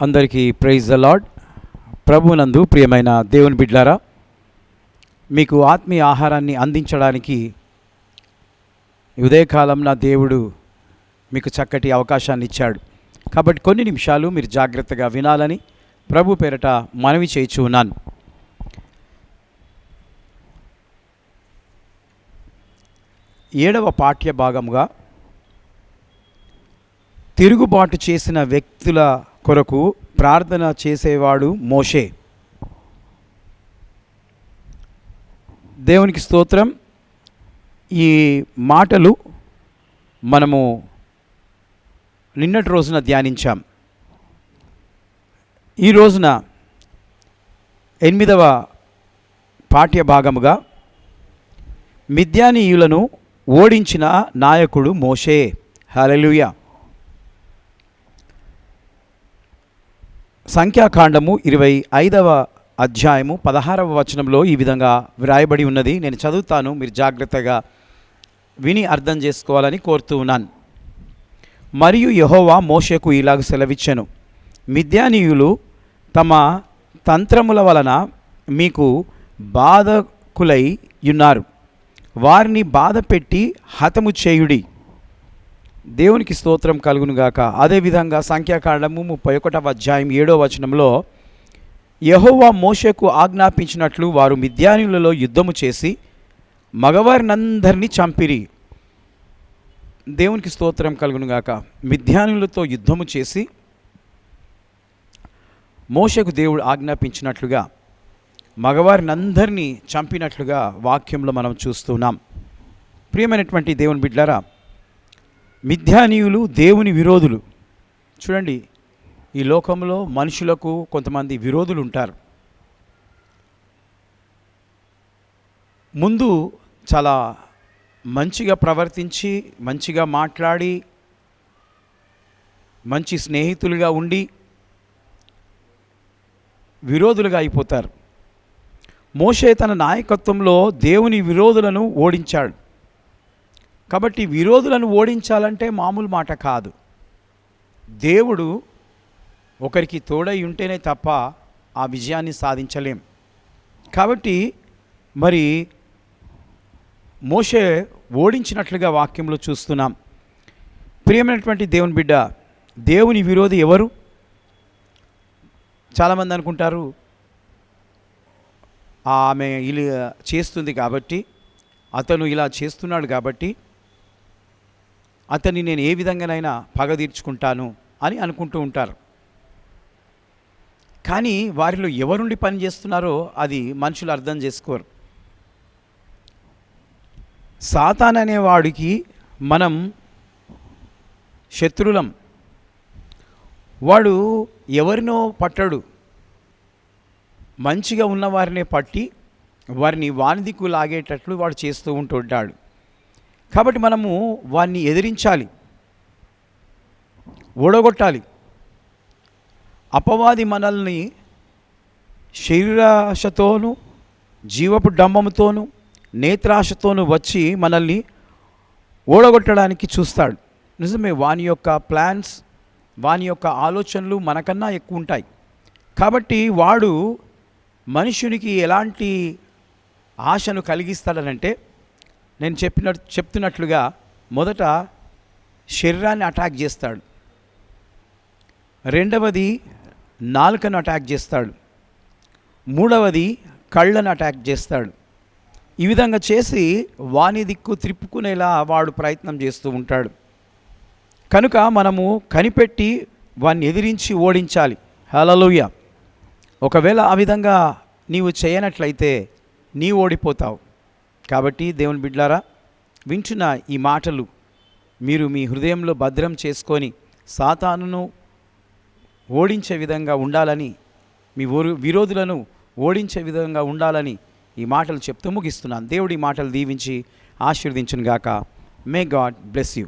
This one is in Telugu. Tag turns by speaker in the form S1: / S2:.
S1: అందరికీ ప్రైజ్ ద లార్డ్. ప్రభువునందు ప్రియమైన దేవుని బిడ్లారా, మీకు ఆత్మీయ ఆహారాన్ని అందించడానికి ఉదయకాలం నా దేవుడు మీకు చక్కటి అవకాశాన్ని ఇచ్చాడు. కాబట్టి కొన్ని నిమిషాలు మీరు జాగ్రత్తగా వినాలని ప్రభు పేరట మనవి చేయించు ఉన్నాను. ఏడవ పాఠ్య భాగముగా తిరుగుబాటు చేసిన వ్యక్తుల కొరకు ప్రార్థన చేసేవాడు మోషే. దేవునికి స్తోత్రం. ఈ మాటలు మనము నిన్నటి రోజున ధ్యానించాం. ఈ రోజున 8వ పాఠ్య భాగముగా మిద్యానీయులను ఓడించిన నాయకుడు మోషే. హల్లెలూయా. సంఖ్యాకాండము 25వ అధ్యాయము 16వ వచనంలో ఈ విధంగా వ్రాయబడి ఉన్నది. నేను చదువుతాను, మీరు జాగ్రత్తగా విని అర్థం చేసుకోవాలని కోరుతూ ఉన్నాను. మరియు యెహోవా మోషేకు ఇలాగ సెలవిచ్చెను, మిద్యానీయులు తమ తంత్రముల వలన మీకు బాధకులై ఉన్నారు, వారిని బాధ పెట్టి హతము చేయుడి. దేవునికి స్తోత్రం కలుగునుగాక. అదేవిధంగా సంఖ్యాకాండము 31వ అధ్యాయం 7వ వచనంలో యెహోవా మోషేకు ఆజ్ఞాపించినట్లు వారు మిద్యానీయులలో యుద్ధము చేసి మగవారినందరినీ చంపిరి. దేవునికి స్తోత్రం కలుగునుగాక. మిద్యానీయులతో యుద్ధము చేసి మోషేకు దేవుడు ఆజ్ఞాపించినట్లుగా మగవారినందరినీ చంపినట్లుగా వాక్యంలో మనం చూస్తున్నాం. ప్రియమైనటువంటి దేవుని బిడ్డలారా, మిద్యానీయులు దేవుని విరోధులు. చూడండి, ఈ లోకంలో మనుషులకు కొంతమంది విరోధులు ఉంటారు. ముందు చాలా మంచిగా ప్రవర్తించి, మంచిగా మాట్లాడి, మంచి స్నేహితులుగా ఉండి విరోధులుగా అయిపోతారు. మోషే తన నాయకత్వంలో దేవుని విరోధులను ఓడించాడు. కాబట్టి విరోధులను ఓడించాలంటే మామూలు మాట కాదు. దేవుడు ఒకరికి తోడై ఉంటేనే తప్ప ఆ విజయాన్ని సాధించలేం. కాబట్టి మరి మోషే ఓడించినట్లుగా వాక్యంలో చూస్తున్నాం. ప్రియమైనటువంటి దేవుని బిడ్డ, దేవుని విరోధి ఎవరు? చాలామంది అనుకుంటారు, ఆమె ఇలా చేస్తుంది కాబట్టి, అతను ఇలా చేస్తున్నాడు కాబట్టి అతన్ని నేను ఏ విధంగానైనా పగ తీర్చుకుంటాను అని అనుకుంటూ ఉంటారు. కానీ వారిలో ఎవరుండి పని చేస్తున్నారో అది మనుషులు అర్థం చేసుకోరు. సాతాన్ అనేవాడికి మనం శత్రులం. వాడు ఎవరినో పట్టడు, మంచిగా ఉన్నవారినే పట్టి వారిని వానిదిక్కు లాగేటట్లు వాడు చేస్తూ ఉంటుంటాడు. కాబట్టి మనము వారిని ఎదిరించాలి, ఓడగొట్టాలి. అపవాది మనల్ని శరీరాశతోనూ, జీవపు డంబముతోనూ, నేత్రాశతోనూ వచ్చి మనల్ని ఓడగొట్టడానికి చూస్తాడు. నిజమే, వాని యొక్క ప్లాన్స్, వాని యొక్క ఆలోచనలు మనకన్నా ఎక్కువ ఉంటాయి. కాబట్టి వాడు మనుషునికి ఎలాంటి ఆశను కలిగిస్తాడనంటే, నేను చెప్తున్నట్లుగా మొదట శరీరాన్ని అటాక్ చేస్తాడు, రెండవది నాలుకను అటాక్ చేస్తాడు, మూడవది కళ్ళను అటాక్ చేస్తాడు. ఈ విధంగా చేసి వాని దిక్కు త్రిప్పుకునేలా వాడు ప్రయత్నం చేస్తూ ఉంటాడు. కనుక మనము కనిపెట్టి వాన్ని ఎదిరించి ఓడించాలి. హల్లెలూయా. ఒకవేళ ఆ విధంగా నీవు చేయనట్లయితే నీ ఓడిపోతావు. కాబట్టి దేవుని బిడ్డలారా, వింటున్న ఈ మాటలు మీరు మీ హృదయంలో భద్రం చేసుకొని సాతానును ఓడించే విధంగా ఉండాలని, మీ విరోధులను ఓడించే విధంగా ఉండాలని ఈ మాటలు చెప్తూ ముగిస్తున్నాను. దేవుడి మాటలు దీవించి ఆశీర్వదించును గాక. May God bless you.